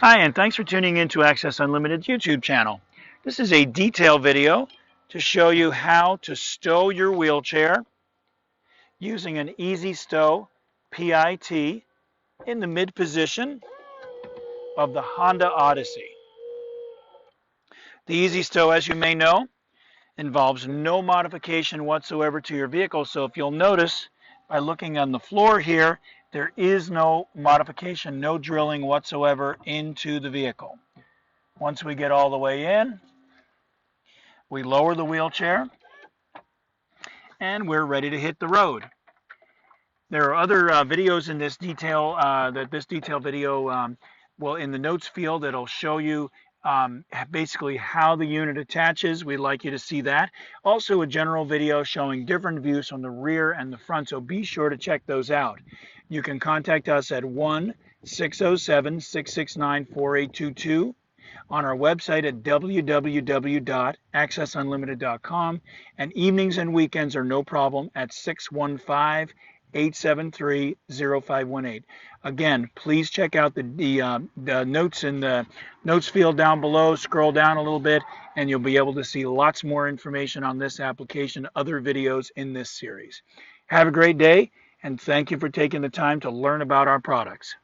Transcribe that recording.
Hi, and thanks for tuning in to Access Unlimited YouTube channel. This is a detail video to show you how to stow your wheelchair using an Easy-Stow PIT in the mid position of the Honda Odyssey. The Easy-Stow, as you may know, involves no modification whatsoever to your vehicle. So if you'll notice by looking on the floor here, there is no modification, no drilling whatsoever into the vehicle. Once we get all the way in, we lower the wheelchair and we're ready to hit the road. There are other videos in this detail, video will in the notes field that'll show you basically how the unit attaches. We'd like you to see that. Also a general video showing different views from the rear and the front, so be sure to check those out. You can contact us at 1-607-669-4822. on our website at www.accessunlimited.com, and evenings and weekends are no problem at 615-873-0518. Again, please check out the notes in the notes field down below. Scroll down a little bit and you'll be able to see lots more information on this application, other videos in this series. Have a great day, and thank you for taking the time to learn about our products.